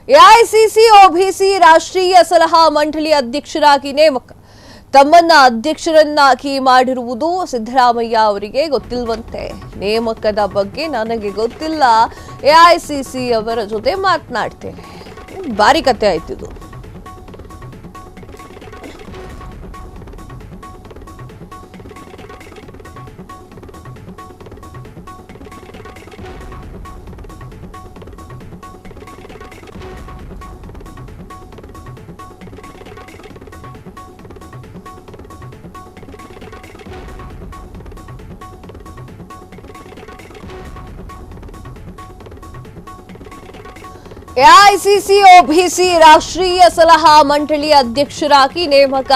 AICC OBC ರಾಷ್ಟ್ರೀಯ ಸಲಹಾ ಮಂಡಳಿ ಅಧ್ಯಕ್ಷರಾಗಿ ನೇಮಕ. ತಮ್ಮನ್ನ ಅಧ್ಯಕ್ಷರನ್ನಾಗಿ ಮಾಡಿರುವುದು ಸಿದ್ದರಾಮಯ್ಯ ಅವರಿಗೆ ಗೊತ್ತಿಲ್ವಂತೆ. ನೇಮಕದ ಬಗ್ಗೆ ನನಗೆ ಗೊತ್ತಿಲ್ಲ, ಎಐಸಿಸಿ ಅವರ ಜೊತೆ ಮಾತನಾಡ್ತೇನೆ. ಭಾರಿ ಕತೆ ಆಯ್ತಿದು. ಎಐಸಿಸಿ ಒಬಿಸಿ ರಾಷ್ಟ್ರೀಯ ಸಲಹಾ ಮಂಡಳಿ ಅಧ್ಯಕ್ಷರಾಗಿ ನೇಮಕ.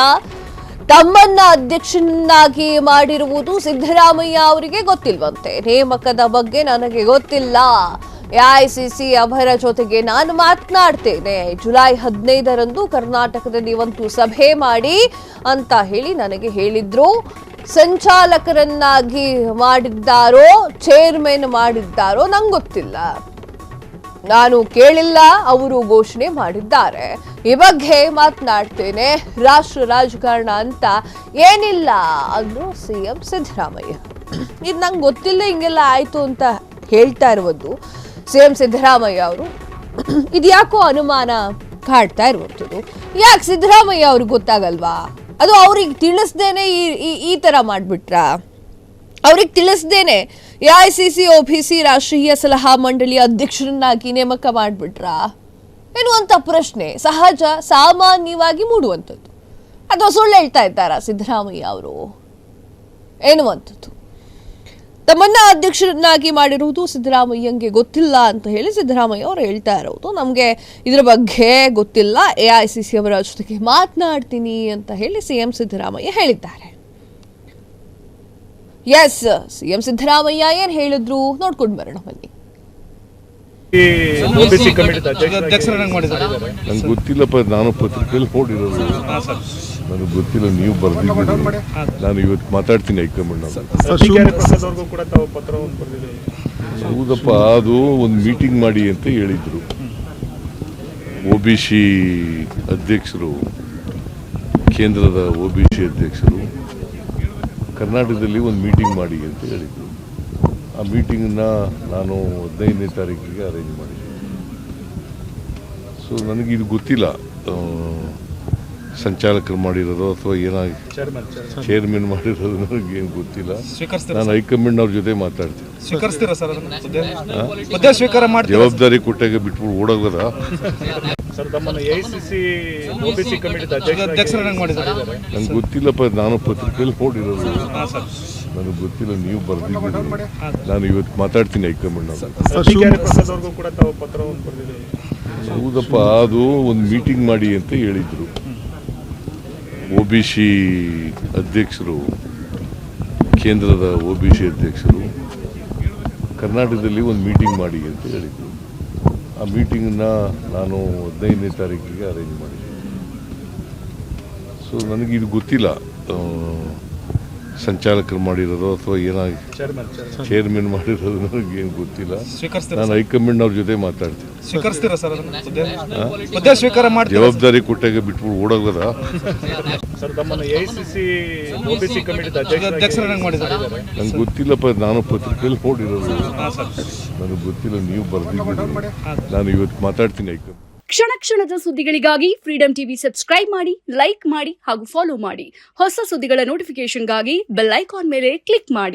ತಮ್ಮನ್ನ ಅಧ್ಯಕ್ಷನಾಗಿ ಮಾಡಿರುವುದು ಸಿದ್ದರಾಮಯ್ಯ ಅವರಿಗೆ ಗೊತ್ತಿಲ್ವಂತೆ. ನೇಮಕದ ಬಗ್ಗೆ ನನಗೆ ಗೊತ್ತಿಲ್ಲ, ಎಐಸಿಸಿ ಅವರ ಜೊತೆಗೆ ನಾನು ಮಾತನಾಡ್ತೇನೆ. ಜುಲೈ 15ರಂದು ಕರ್ನಾಟಕದಲ್ಲಿ ಒಂದು ಸಭೆ ಮಾಡಿ ಅಂತ ಹೇಳಿ ನನಗೆ ಹೇಳಿದ್ರು. ಸಂಚಾಲಕರನ್ನಾಗಿ ಮಾಡಿದ್ದಾರೋ ಚೇರ್ಮನ್ ಮಾಡಿದ್ದಾರೋ ನಂಗೆ ಗೊತ್ತಿಲ್ಲ, ನಾನು ಕೇಳಿಲ್ಲ, ಅವರು ಘೋಷಣೆ ಮಾಡಿದ್ದಾರೆ. ಈ ಬಗ್ಗೆ ಮಾತನಾಡ್ತೇನೆ. ರಾಷ್ಟ್ರ ರಾಜಕಾರಣ ಅಂತ ಏನಿಲ್ಲ ಅಂದ್ರು ಸಿಎಂ ಸಿದ್ದರಾಮಯ್ಯ. ಇದು ನಂಗೆ ಗೊತ್ತಿಲ್ಲ, ಹಿಂಗೆಲ್ಲ ಆಯ್ತು ಅಂತ ಹೇಳ್ತಾ ಇರುವುದು ಸಿಎಂ ಸಿದ್ದರಾಮಯ್ಯ ಅವರು. ಇದ್ಯಾಕೋ ಅನುಮಾನ ಕಾಡ್ತಾ ಇರುವಂಥದ್ದು. ಯಾಕೆ ಸಿದ್ದರಾಮಯ್ಯ ಅವ್ರಿಗೆ ಗೊತ್ತಾಗಲ್ವಾ? ಅದು ಅವ್ರಿಗೆ ತಿಳಿಸ್ದೇನೆ ಈ ತರ ಮಾಡ್ಬಿಟ್ರ? ಅವ್ರಿಗೆ ತಿಳಿಸ್ದೇನೆ ಎಐಸಿಸಿ ಒಬಿಸಿ ರಾಷ್ಟ್ರೀಯ ಸಲಹಾ ಮಂಡಳಿ ಅಧ್ಯಕ್ಷರನ್ನಾಗಿ ನೇಮಕ ಮಾಡಿಬಿಟ್ರ ಎನ್ನುವಂಥ ಪ್ರಶ್ನೆ ಸಹಜ, ಸಾಮಾನ್ಯವಾಗಿ ಮೂಡುವಂಥದ್ದು. ಅಥವಾ ಸುಳ್ಳು ಹೇಳ್ತಾ ಇದ್ದಾರಾ ಸಿದ್ದರಾಮಯ್ಯ ಅವರು ಎನ್ನುವಂಥದ್ದು. ತಮ್ಮನ್ನ ಅಧ್ಯಕ್ಷರನ್ನಾಗಿ ಮಾಡಿರುವುದು ಸಿದ್ದರಾಮಯ್ಯಂಗೆ ಗೊತ್ತಿಲ್ಲ ಅಂತ ಹೇಳಿ ಸಿದ್ದರಾಮಯ್ಯ ಅವರು ಹೇಳ್ತಾ ಇರೋದು. ನಮಗೆ ಇದರ ಬಗ್ಗೆ ಗೊತ್ತಿಲ್ಲ, ಎಐಸಿಸಿ ಅವರ ಜೊತೆಗೆ ಮಾತನಾಡ್ತೀನಿ ಅಂತ ಹೇಳಿ ಸಿಎಂ ಸಿದ್ದರಾಮಯ್ಯ ಹೇಳಿದ್ದಾರೆ. ಎಸ್, ಸಿಎಂ ಸಿದ್ದರಾಮಯ್ಯ ಏನ್ ಹೇಳಿದ್ರು ನೋಡ್ಕೊಂಡು ಬರೋಣ ಬನ್ನಿ. ನಂಗೆ ಗೊತ್ತಿಲ್ಲಪ್ಪ, ನಾನು ಪತ್ರಿಕೆಯಲ್ಲಿ ನೋಡಿರೋದು, ನನಗೆ ಗೊತ್ತಿಲ್ಲ. ನೀವು ಬರ್ದಿದ್ದೀರಿ, ನಾನು ಇವತ್ತು ಮಾತಾಡ್ತೀನಿ ಹೈಕಮಾಂಡ್. ಹೌದಪ್ಪ, ಅದು ಒಂದು ಮೀಟಿಂಗ್ ಮಾಡಿ ಅಂತ ಹೇಳಿದ್ರು ಒಬಿಸಿ ಅಧ್ಯಕ್ಷರು, ಕೇಂದ್ರದ ಒಬಿಸಿ ಅಧ್ಯಕ್ಷರು ಕರ್ನಾಟಕದಲ್ಲಿ ಒಂದು ಮೀಟಿಂಗ್ ಮಾಡಿ ಅಂತ ಹೇಳಿದ್ರು. ಆ ಮೀಟಿಂಗನ್ನ ನಾನು 15ನೇ ತಾರೀಕಿಗೆ ಅರೇಂಜ್ ಮಾಡಿದ್ದೆ. ಸೊ ನನಗಿದು ಗೊತ್ತಿಲ್ಲ, ಸಂಚಾಲಕರು ಮಾಡಿರೋದು ಅಥವಾ ಏನಾಗಿ ಚೇರ್ಮನ್ ಮಾಡಿರೋದು ನನಗೇನು ಗೊತ್ತಿಲ್ಲ. ನಾನು ಹೈಕಮಾಂಡ್ ಅವ್ರ ಜೊತೆ ಮಾತಾಡ್ತೀನಿ. ಜವಾಬ್ದಾರಿ ಕೊಟ್ಟಾಗ ಬಿಟ್ಬಿಟ್ಟು ಓಡೋಗದ. ನಂಗೆ ಗೊತ್ತಿಲ್ಲಪ್ಪ, ನಾನು ಪತ್ರಿಕೆಯಲ್ಲಿ ನೋಡಿರೋದು, ನನಗೆ ಗೊತ್ತಿಲ್ಲ. ನೀವು ಬರ್ದಿದ್ದೀರಿ, ನಾನು ಇವತ್ತು ಮಾತಾಡ್ತೀನಿ ಹೈಕಮಾಂಡ್. ಹೌದಪ್ಪ, ಅದು ಒಂದು ಮೀಟಿಂಗ್ ಮಾಡಿ ಅಂತ ಹೇಳಿದ್ರು ಒಬಿಸಿ ಅಧ್ಯಕ್ಷರು, ಕೇಂದ್ರದ ಒಬಿಸಿ ಅಧ್ಯಕ್ಷರು ಕರ್ನಾಟಕದಲ್ಲಿ ಒಂದು ಮೀಟಿಂಗ್ ಮಾಡಿ ಅಂತ ಹೇಳಿದ್ರು. ಆ ಮೀಟಿಂಗನ್ನ ನಾನು 15ನೇ ತಾರೀಕಿಗೆ ಅರೇಂಜ್ ಮಾಡಿದ್ದೆ. ಸೊ ನನಗಿದು ಗೊತ್ತಿಲ್ಲ, ಸಂಚಾಲಕರು ಮಾಡಿರೋದು ಅಥವಾ ಏನಾಗಿ ಚೇರ್ಮನ್ ಮಾಡಿರೋದು ನನಗೇನು ಗೊತ್ತಿಲ್ಲ. ನಾನು ಹೈಕಮಾಂಡ್ ಅವ್ರ ಜೊತೆ ಮಾತಾಡ್ತೀನಿ. ಜವಾಬ್ದಾರಿ ಕೊಟ್ಟಾಗ ಬಿಟ್ಬಿಟ್ಟು ಓಡೋಗದ. ನಂಗೆ ಗೊತ್ತಿಲ್ಲಪ್ಪ, ನಾನು ಪತ್ರಿಕೆಯಲ್ಲಿ ನೋಡಿರೋದು, ನನಗೆ ಗೊತ್ತಿಲ್ಲ. ನೀವು ಬರ್ದಿದ್ದೀರಿ, ನಾನು ಇವತ್ತು ಮಾತಾಡ್ತೀನಿ ಹೈಕಮಾಂಡ್. ಕ್ಷಣ ಕ್ಷಣದ ಸುದ್ದಿಗಳಿಗಾಗಿ ಫ್ರೀಡಂ ಟಿವಿ ಸಬ್ಸ್ಕ್ರೈಬ್ ಮಾಡಿ, ಲೈಕ್ ಮಾಡಿ ಹಾಗೂ ಫಾಲೋ ಮಾಡಿ. ಹೊಸ ಸುದ್ದಿಗಳ ನೋಟಿಫಿಕೇಶನ್ಗಾಗಿ ಬೆಲ್ ಐಕಾನ್ ಮೇಲೆ ಕ್ಲಿಕ್ ಮಾಡಿ.